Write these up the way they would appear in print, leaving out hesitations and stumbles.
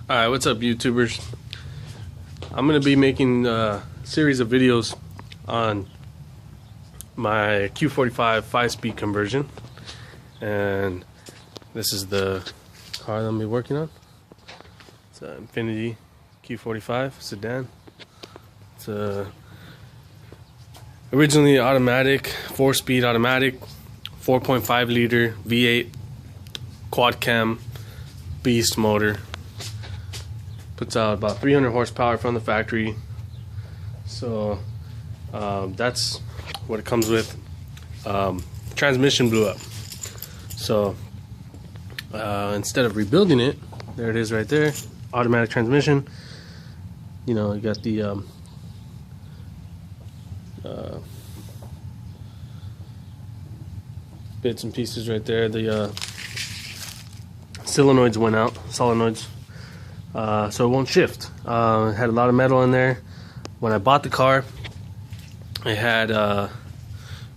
Alright, what's up YouTubers? I'm going to be making a series of videos on my Q45 5-speed conversion, and this is the car that I'm going to be working on. It's an Infiniti Q45 sedan. It's originally automatic, 4-speed automatic, 4.5 liter V8 quad cam beast motor. Puts out about 300 horsepower from the factory, so that's what it comes with. Transmission blew up, so instead of rebuilding it, there it is right there, automatic transmission. You know, you got the bits and pieces right there. The solenoids went out, so it won't shift. It had a lot of metal in there. When I bought the car, it had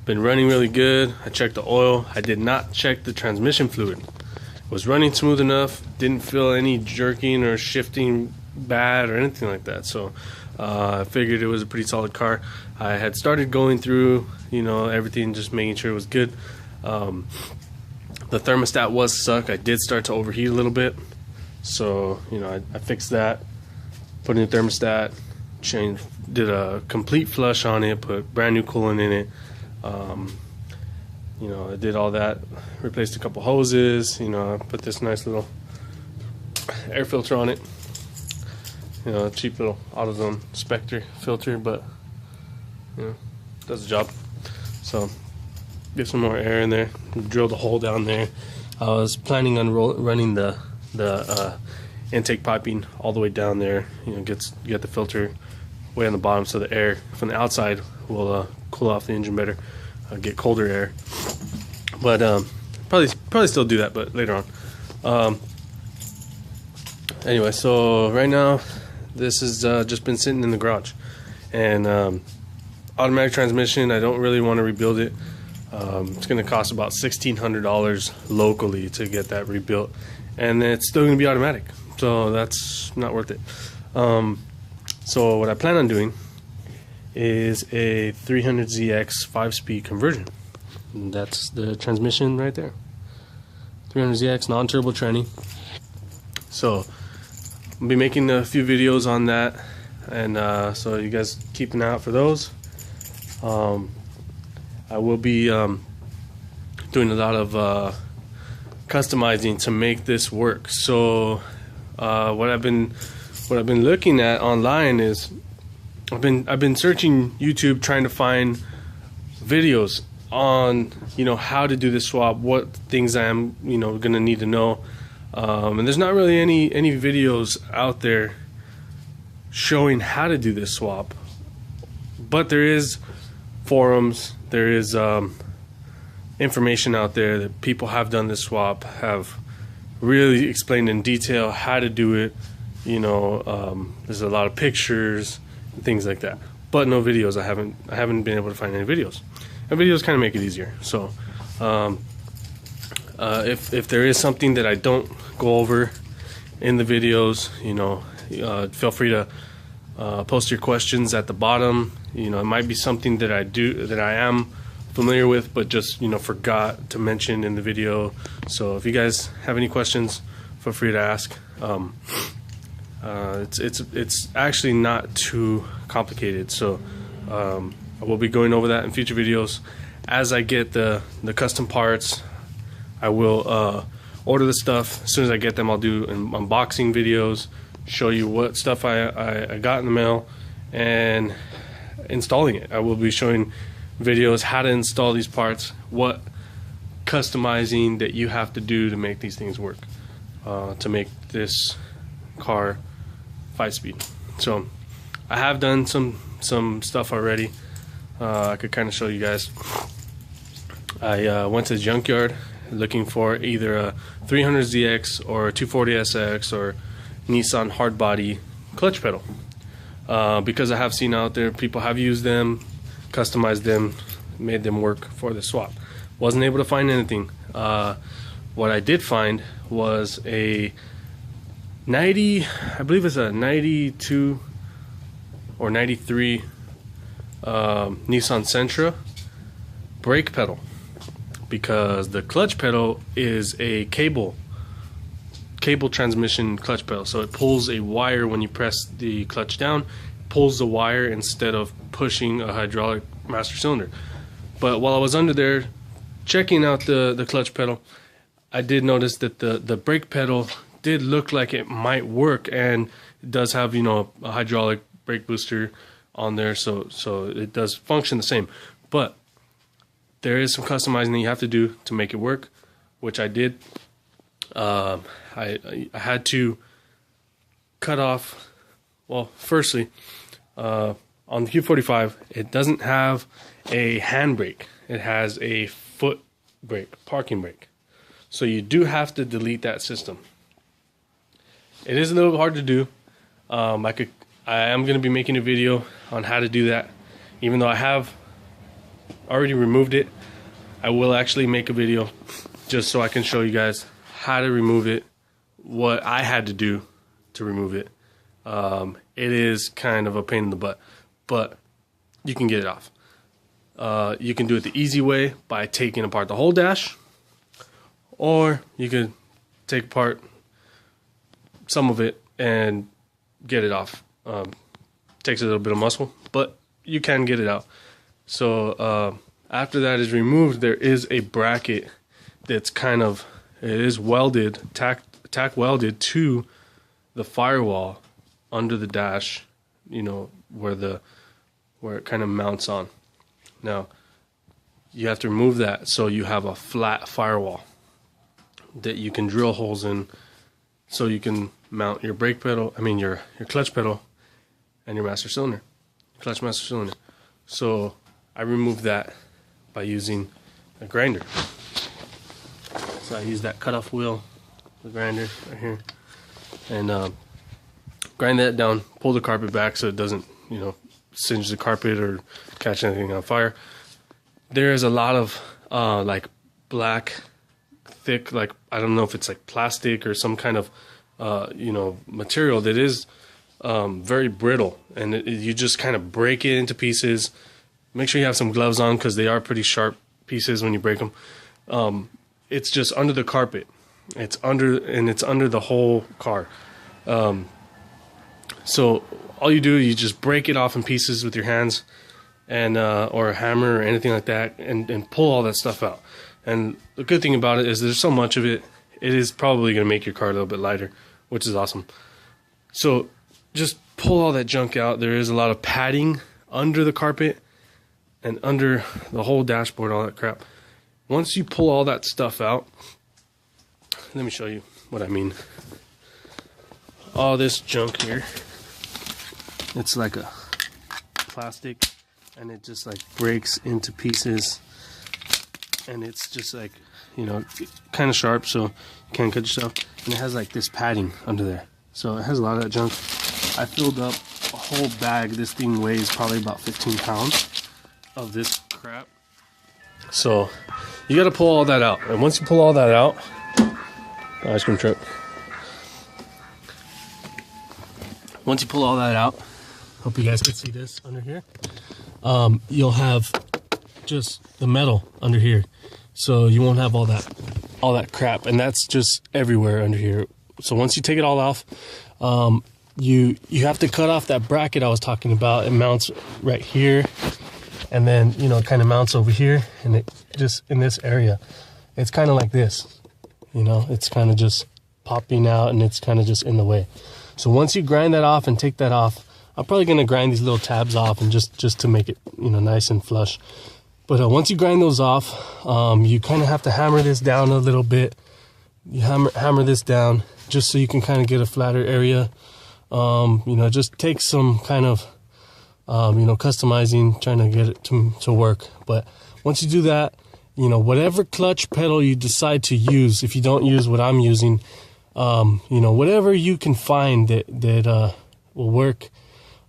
been running really good. I checked the oil. I did not check the transmission fluid. It was running smooth enough. Didn't feel any jerking or shifting bad or anything like that. So I figured it was a pretty solid car. I had started going through, you know, everything, just making sure it was good. The thermostat was suck. I did start to overheat a little bit. So, you know, I fixed that, put in the thermostat, did a complete flush on it, put brand new coolant in it. You know, I did all that, replaced a couple hoses, you know, I put this nice little air filter on it. You know, a cheap little AutoZone Spectre filter, but, you know, does the job. So, get some more air in there, drilled a hole down there. I was planning on running the intake piping all the way down there. You know, get the filter way on the bottom, so the air from the outside will cool off the engine better, get colder air. But probably still do that, but later on. Anyway, so right now this has just been sitting in the garage, and automatic transmission. I don't really want to rebuild it. It's going to cost about $1,600 locally to get that rebuilt, and it's still going to be automatic, so that's not worth it. So what I plan on doing is a 300ZX 5-speed conversion. And that's the transmission right there. 300ZX non-turbo tranny. So I'll be making a few videos on that, and so you guys keep an eye out for those. I will be doing a lot of customizing to make this work. So what I've been looking at online is I've been searching YouTube, trying to find videos on, you know, how to do this swap, what things I'm, you know, gonna need to know, and there's not really any videos out there showing how to do this swap, but there is forums, there is information out there that people have done this swap, have really explained in detail how to do it. You know, there's a lot of pictures and things like that, but no videos. I haven't been able to find any videos, and videos kind of make it easier. So if there is something that I don't go over in the videos, you know, feel free to post your questions at the bottom. You know, it might be something that I am familiar with, but just, you know, forgot to mention in the video. So if you guys have any questions, feel free to ask. It's actually not too complicated. So I will be going over that in future videos. As I get the custom parts, I will order the stuff. As soon as I get them, I'll do unboxing videos, show you what stuff I got in the mail, and installing it. I will be showing videos how to install these parts, what customizing that you have to do to make these things work, to make this car 5-speed. So I have done some stuff already. I could kind of show you guys. I went to the junkyard looking for either a 300ZX or a 240SX or Nissan hardbody clutch pedal, because I have seen out there people have used them, customized them, made them work for the swap. Wasn't able to find anything. What I did find was a 90, I believe it's a 92 or 93 Nissan Sentra brake pedal, because the clutch pedal is a cable transmission clutch pedal, so it pulls a wire when you press the clutch down, pulls the wire instead of pushing a hydraulic master cylinder. But while I was under there checking out the clutch pedal, I did notice that the brake pedal did look like it might work, and it does have, you know, a hydraulic brake booster on there, so it does function the same. But there is some customizing that you have to do to make it work, which I did. I had to cut off, well, firstly, on the Q45, it doesn't have a handbrake. It has a foot brake, parking brake. So you do have to delete that system. It is a little hard to do. I am going to be making a video on how to do that. Even though I have already removed it, I will actually make a video just so I can show you guys how to remove it, what I had to do to remove it. It is kind of a pain in the butt, but you can get it off. You can do it the easy way by taking apart the whole dash, or you could take apart some of it and get it off. Takes a little bit of muscle, but you can get it out. So after that is removed, there is a bracket that's kind of, it is welded, tack welded to the firewall under the dash, you know, where it kind of mounts on. Now you have to remove that so you have a flat firewall that you can drill holes in, so you can mount your brake pedal, your clutch pedal and your master cylinder, clutch master cylinder. So I removed that by using a grinder. So I use that cutoff wheel, the grinder right here, and grind that down, pull the carpet back so it doesn't, you know, singe the carpet or catch anything on fire. There is a lot of like black, thick, like, I don't know if it's like plastic or some kind of you know, material that is very brittle, and you just kind of break it into pieces. Make sure you have some gloves on, because they are pretty sharp pieces when you break them. It's just under the carpet. It's under the whole car. So all you do, you just break it off in pieces with your hands, and or a hammer or anything like that, and pull all that stuff out. And the good thing about it is there's so much of it, it is probably going to make your car a little bit lighter, which is awesome. So just pull all that junk out. There is a lot of padding under the carpet and under the whole dashboard, all that crap. Once you pull all that stuff out, let me show you what I mean. All this junk here, it's like a plastic, and it just like breaks into pieces, and it's just like, you know, kind of sharp, so you can't cut yourself. And it has like this padding under there, so it has a lot of that junk. I filled up a whole bag. This thing weighs probably about 15 pounds of this crap. So you got to pull all that out, and once you pull all that out, ice cream truck. Once you pull all that out, hope you guys can see this under here. You'll have just the metal under here, so you won't have all that crap, and that's just everywhere under here. So once you take it all off, you have to cut off that bracket I was talking about. It mounts right here, and then, you know, it kind of mounts over here, and it just in this area, it's kind of like this, you know, it's kind of just popping out, and it's kind of just in the way. So once you grind that off and take that off, I'm probably going to grind these little tabs off, and just to make it, you know, nice and flush. But once you grind those off, you kind of have to hammer this down a little bit. You hammer this down just so you can kind of get a flatter area. You know, just take some kind of, you know, customizing, trying to get it to work. But once you do that, you know, whatever clutch pedal you decide to use, if you don't use what I'm using, you know, whatever you can find that will work.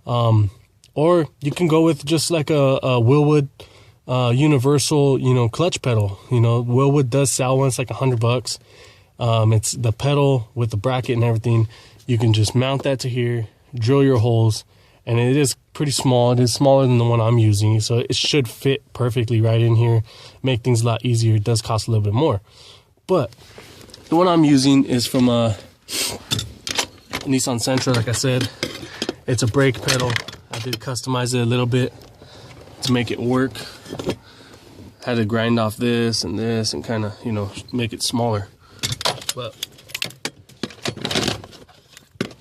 Or you can go with just like a Willwood universal, you know, clutch pedal. You know, Willwood does sell one. It's like $100. It's the pedal with the bracket and everything. you can just mount that to here, drill your holes, and it is pretty small. It is smaller than the one I'm using, so it should fit perfectly right in here, make things a lot easier. It does cost a little bit more, but the one I'm using is from a Nissan Sentra. Like I said, it's a brake pedal. I did customize it a little bit to make it work. Had to grind off this and kind of, you know, make it smaller. But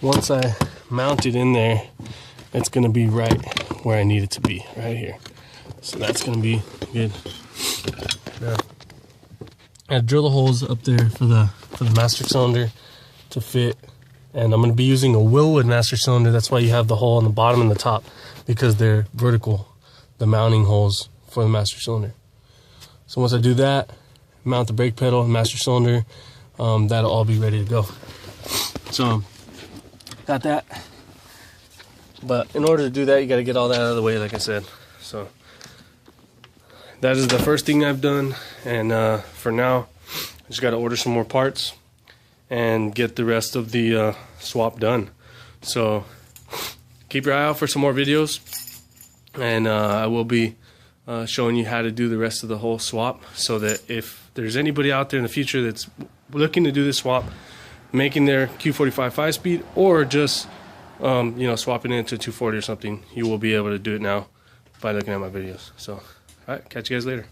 once I mount it in there, it's gonna be right where I need it to be, right here. So that's gonna be good. Now, I drill the holes up there for the master cylinder to fit, and I'm gonna be using a Willwood master cylinder. That's why you have the hole on the bottom and the top, because they're vertical, the mounting holes for the master cylinder. So once I do that, mount the brake pedal and master cylinder, that'll all be ready to go. So got that, but in order to do that, you got to get all that out of the way, like I said. So that is the first thing I've done, and for now I just got to order some more parts and get the rest of the swap done. So keep your eye out for some more videos, and I will be showing you how to do the rest of the whole swap, so that if there's anybody out there in the future that's looking to do this swap, making their Q45 5-speed, or just you know, swapping it into 240 or something, you will be able to do it now by looking at my videos. So, all right, catch you guys later.